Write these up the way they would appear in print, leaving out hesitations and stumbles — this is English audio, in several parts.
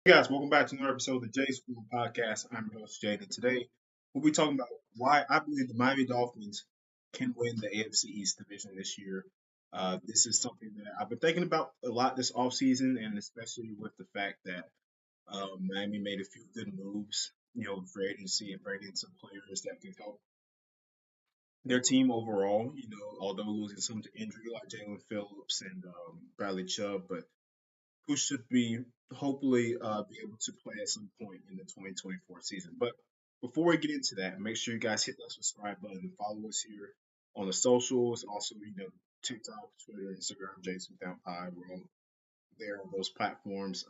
Hey guys, welcome back to another episode of the J School Podcast. I'm your host, Jade, and today we'll be talking about why I believe the Miami Dolphins can win the AFC East division this year. This is something that I've been thinking about a lot this offseason, and especially with the fact that Miami made a few good moves, for agency and bringing in some players that can help their team overall, although losing some to injury like Jalen Phillips and Bradley Chubb, but who should be hopefully be able to play at some point in the 2024 season. But before we get into that, make sure you guys hit that subscribe button and follow us here on the socials. Also, TikTok, Twitter, Instagram, Jason Down Pie. We're all there on those platforms.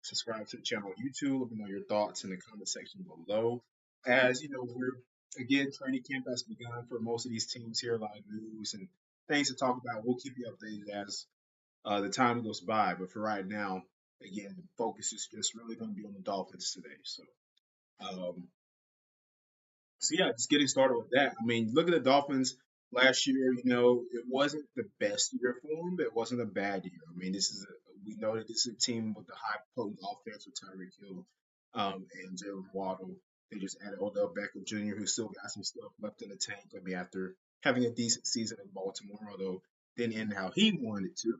Subscribe to the channel on YouTube. Let me know your thoughts in the comment section below. As you know, we're again training camp has begun for most of these teams here. A lot of news and things to talk about. We'll keep you updated as the time goes by. But for right now, again, the focus is just really going to be on the Dolphins today. Um, so yeah, just getting started with that. I mean, look at the Dolphins last year. It wasn't the best year for them, but it wasn't a bad year. I mean, we know that this is a team with a high potent offense with Tyreek Hill and Jalen Waddle. They just added Odell Beckham Jr., who still got some stuff left in the tank. I mean, after having a decent season in Baltimore, although didn't end how he wanted it to.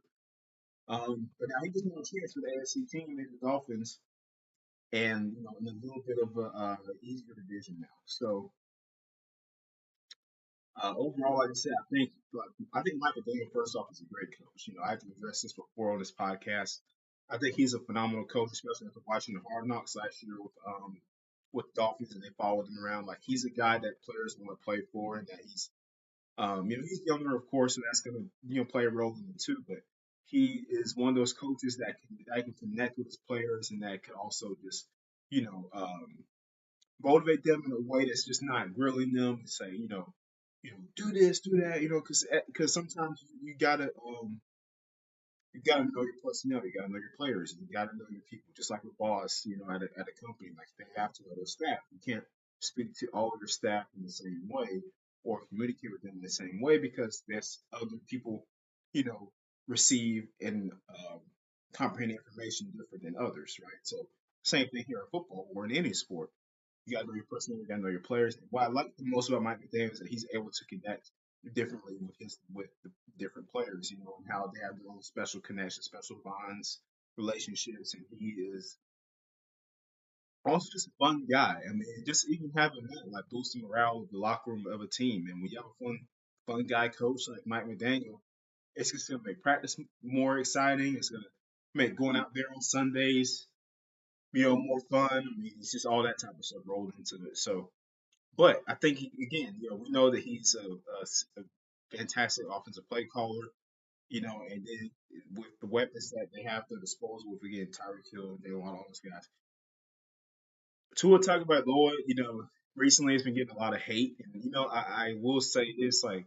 But now he just want a chance for the AFC team and the Dolphins, and in a little bit of a easier division now. So overall, like I said, I think Michael Daniel first off is a great coach. I've addressed this before on this podcast. I think he's a phenomenal coach, especially after watching the Hard Knocks last year with Dolphins, and they followed him around. Like he's a guy that players want to play for, and that he's younger, of course, and that's going to play a role in it too. But he is one of those coaches that can connect with his players, and that can also just you know motivate them in a way that's just not grilling them and say do this, do that, because sometimes you gotta know your personnel, you gotta know your players, and you gotta know your people, just like a boss, at a company, like they have to know their staff. You can't speak to all of your staff in the same way or communicate with them in the same way because there's other people, you know, receive and comprehend information different than others, right? So same thing here in football or in any sport. You gotta know your personnel, you gotta know your players. What I like the most about Mike McDaniel is that he's able to connect differently with the different players, and how they have their own special connections, special bonds, relationships, and he is also just a fun guy. I mean, just even having that like boosting morale of the locker room of a team, and when you have a fun guy coach like Mike McDaniel, it's just gonna make practice more exciting. It's gonna make going out there on Sundays, more fun. I mean, it's just all that type of stuff rolled into it. So but I think again, we know that he's a fantastic offensive play caller, and then with the weapons that they have at their disposal, with again Tyreek Hill and Jalen Waddle, all those guys. Tua Tagovailoa, recently has been getting a lot of hate, and I will say this, like,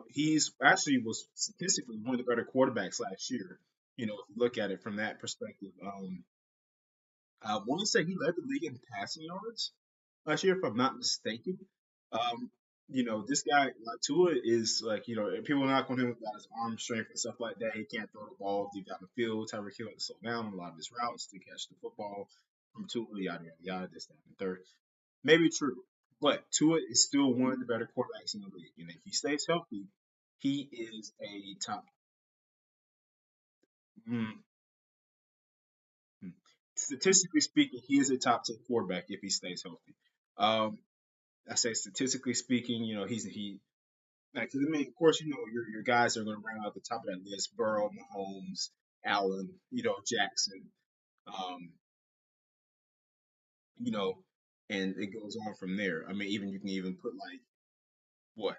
he's actually was statistically one of the better quarterbacks last year. If you look at it from that perspective, I want to say he led the league in passing yards last year, if I'm not mistaken. Um, this guy, like Tua, is like, people knock on him about his arm strength and stuff like that. He can't throw the ball deep down the field. Tyreek Hill had to slow down on a lot of his routes to catch the football from Tua, yada, yada, yada, this, that, and the third. Maybe true, but Tua is still one of the better quarterbacks in the league. And if he stays healthy, he is a top. Mm, mm. Statistically speaking, he is a top 10 quarterback if he stays healthy. Um, I say statistically speaking, he like, 'cause I mean, of course, your guys are going to round out the top of that list: Burrow, Mahomes, Allen, Jackson, um, you know, and it goes on from there. I mean, even you can even put like what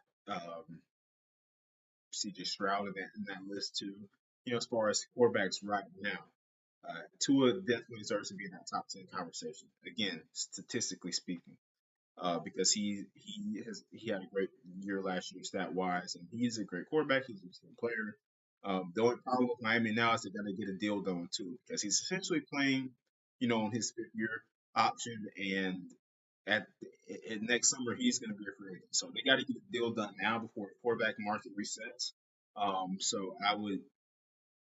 CJ Stroud in that list too. As far as quarterbacks right now, Tua definitely deserves to be in that top 10 conversation. Again, statistically speaking. Because he had a great year last year stat wise, and he's a great quarterback. He's a good player. The only problem with Miami now is they got to get a deal done too, because he's essentially playing, on his fifth year option, and at next summer he's going to be a free agent. So they got to get a deal done now before the quarterback market resets. So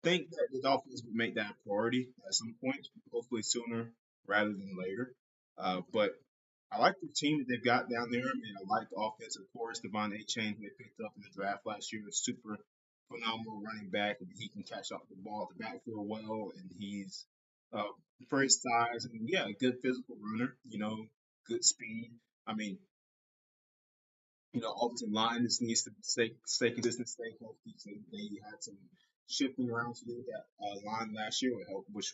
think that the Dolphins would make that a priority at some point, hopefully sooner rather than later. But I like the team that they've got down there. I mean, I like the offense, of course. Devon A. Chain, who they picked up in the draft last year, is super phenomenal running back. And he can catch up the ball at the backfield well, and he's uh, for his size and yeah, a good physical runner. Good speed. I mean, offensive line just needs to stay consistent, stay healthy. So they had some shifting around to do with that line last year,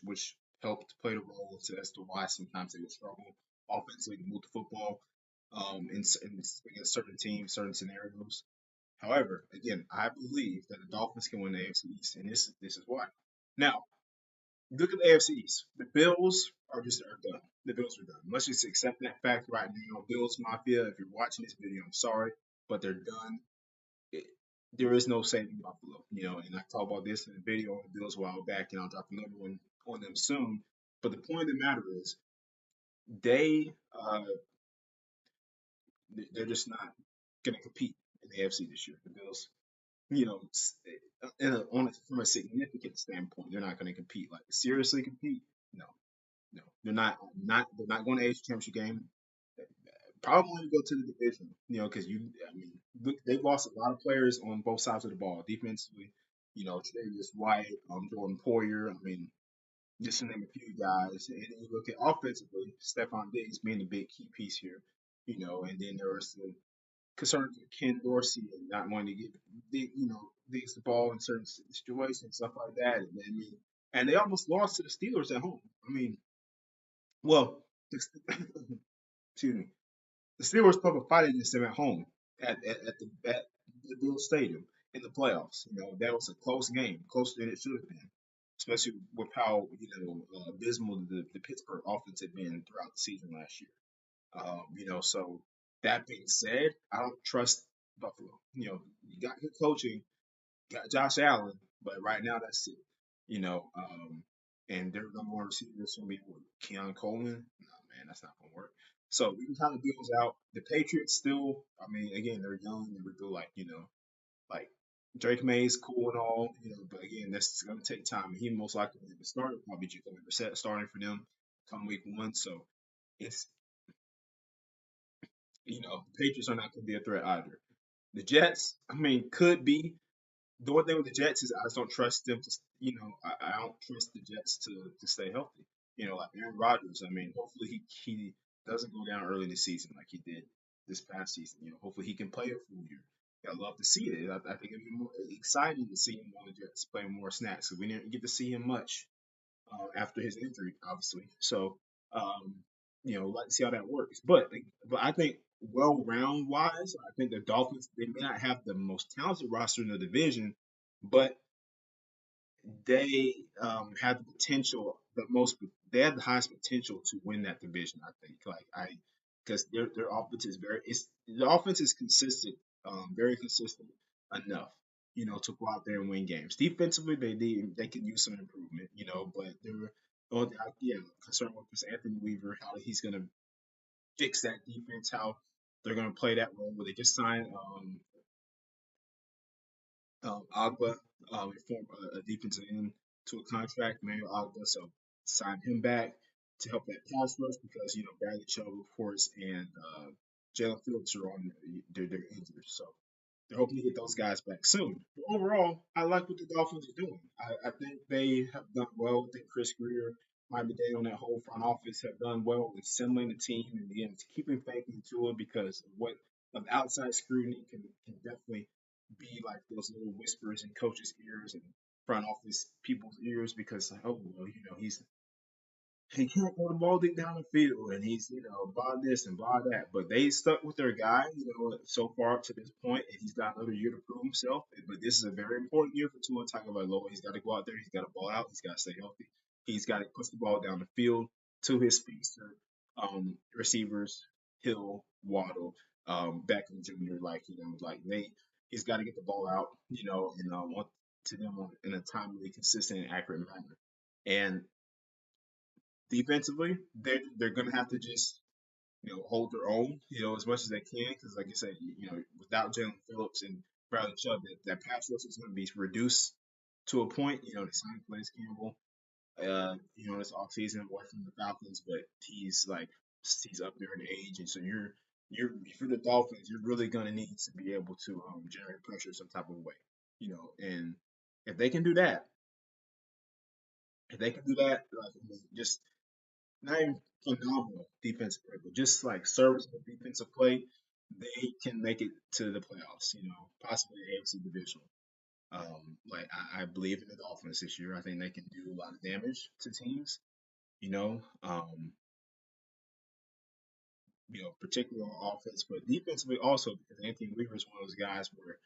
which helped play the role. So that's to why sometimes they would struggle offensively to move the football against certain teams, certain scenarios. However, again, I believe that the Dolphins can win the AFC East, and this is why. Now, look at the AFC East. The Bills are done. The Bills are done. Let's just accept that fact right now. Bills Mafia, if you're watching this video, I'm sorry, but they're done. It, there is no saving Buffalo, and I talked about this in a video on the Bills a while back, and I'll drop another one on them soon. But the point of the matter is, they they're just not going to compete in the AFC this year. The Bills, from a significant standpoint, they're not going to compete. Like seriously compete? No, no, they're not going to AFC Championship game. Probably want to go to the division, because I mean, look, they've lost a lot of players on both sides of the ball defensively. Tredavious White, Jordan Poyer. I mean, just to name a few guys. And then you look at offensively, Stephon Diggs being the big key piece here. And then there was the concerns with Ken Dorsey and not wanting to Diggs the ball in certain situations, stuff like that. And I mean, and they almost lost to the Steelers at home. I mean, well, excuse me. The Steelers put up a fight against them at home at the Bill Stadium in the playoffs. That was a close game, closer than it should have been, especially with how abysmal the Pittsburgh offense had been throughout the season last year. So that being said, I don't trust Buffalo. You got good coaching, got Josh Allen, but right now that's it. And their number one receiver is going to be Keon Coleman. No, man, that's not going to work. So we can kind of deals out. The Patriots still, I mean, again, they're young. They're still like Drake May's cool and all, but again, that's going to take time. He most likely will start. Probably Jacoby Brissett starting for them come week one. So it's, the Patriots are not going to be a threat either. The Jets, I mean, could be. The one thing with the Jets is I just don't trust them to, I don't trust the Jets to stay healthy. Like Aaron Rodgers, I mean, hopefully he doesn't go down early this season like he did this past season. Hopefully he can play a full year. I'd love to see it. I think it'd be more exciting to see him on the Jets playing more snaps because we didn't get to see him much after his injury, obviously. So, like to see how that works. But I think well round wise, I think the Dolphins they may not have the most talented roster in the division, but they have the potential, they have the highest potential to win that division. I think, because their offense is the offense is consistent, very consistent enough, to go out there and win games. Defensively, they can use some improvement, but they're yeah concerned with this Anthony Weaver, how he's gonna fix that defense, how they're gonna play that role. Where they just signed Agba, a defensive end, to a contract, Manuel Agba, so sign him back to help that pass rush because Bradley Chubb, of course, and Jalen Phillips are on they're injured, so they're hoping to get those guys back soon. But overall, I like what the Dolphins are doing. I think they have done well. I think Chris Greer, Mike Day on that whole front office have done well with assembling the team and again keeping faith into it because of outside scrutiny can definitely be like those little whispers in coaches' ears and front office people's ears because like, oh well, he can't go the ball deep down the field, and he's blah this and blah that. But they stuck with their guy, so far up to this point, and he's got another year to prove himself. But this is a very important year for Tua Tagovailoa. He's got to go out there, he's got to ball out, he's got to stay healthy, he's got to push the ball down the field to his speedster receivers, Hill, Waddle, Beckham Jr. He's got to get the ball out, and want to them in a timely, consistent, and accurate manner. And defensively, they're gonna have to just hold their own as much as they can because like I said without Jalen Phillips and Bradley Chubb that pass rush is going to be reduced to a point. They signed Blaise Campbell, this offseason away from the Falcons, but he's up there in age, and so you're for the Dolphins, you're really gonna need to be able to generate pressure some type of way, and if they can do that, like, just not even phenomenal defensive play, but just like serviceable defensive play, they can make it to the playoffs, possibly the AFC divisional. Like I believe in the Dolphins this year. I think they can do a lot of damage to teams. You know, um, particularly on offense, but defensively also because Anthony Weaver is one of those guys where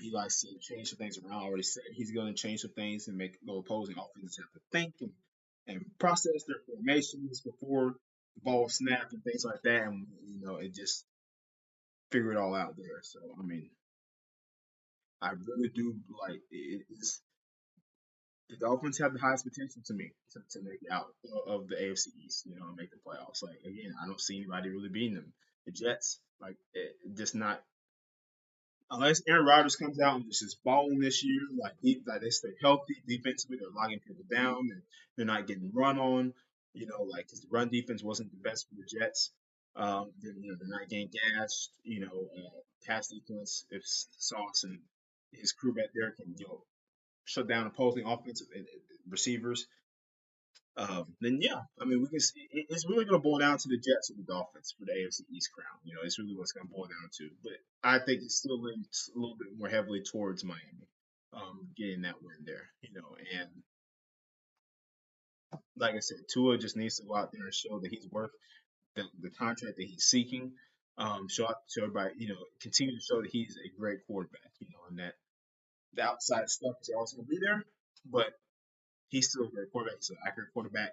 he likes to change some things around. Already said he's going to change some things and make the opposing offenses have to think and process their formations before the ball snap and things like that, and it just figure it all out there. So I mean, I really do like it. The Dolphins have the highest potential to me to make it out of the AFC East, and make the playoffs. Like again, I don't see anybody really beating them. The Jets, like, just not unless Aaron Rodgers comes out and just is balling this year. Like they stay healthy defensively, they're locking people down, and they're not getting run on. Like because the run defense wasn't the best for the Jets. Then they're not getting gashed. Pass defense if Sauce and his crew back there can shut down opposing offensive receivers, then yeah, I mean we can see it's really going to boil down to the Jets or the Dolphins for the AFC East crown. It's really what's going to boil down to. But I think it still leans a little bit more heavily towards Miami, getting that win there. And like I said, Tua just needs to go out there and show that he's worth the contract that he's seeking. Show everybody, continue to show that he's a great quarterback. And that the outside stuff is always going to be there, but he's still a great quarterback. He's an accurate quarterback.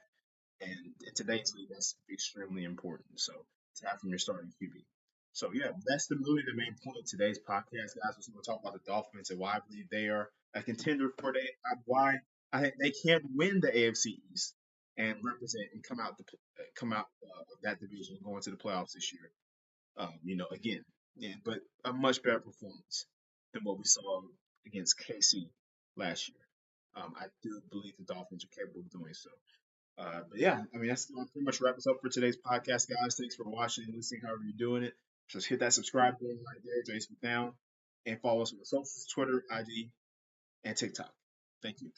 And in today's league, that's extremely important. So to have from your starting QB. So yeah, that's really the main point of today's podcast, guys. We're going to talk about the Dolphins and why I believe they are a contender for why I think they can win the AFC East and represent and come out of that division and go into the playoffs this year. Again, yeah, but a much better performance than what we saw against KC last year. I do believe the Dolphins are capable of doing so. But yeah, I mean, that's pretty much wraps up for today's podcast, guys. Thanks for watching and listening, however you're doing it. Just hit that subscribe button right there, Jason down, and follow us on the socials, Twitter, IG, and TikTok. Thank you.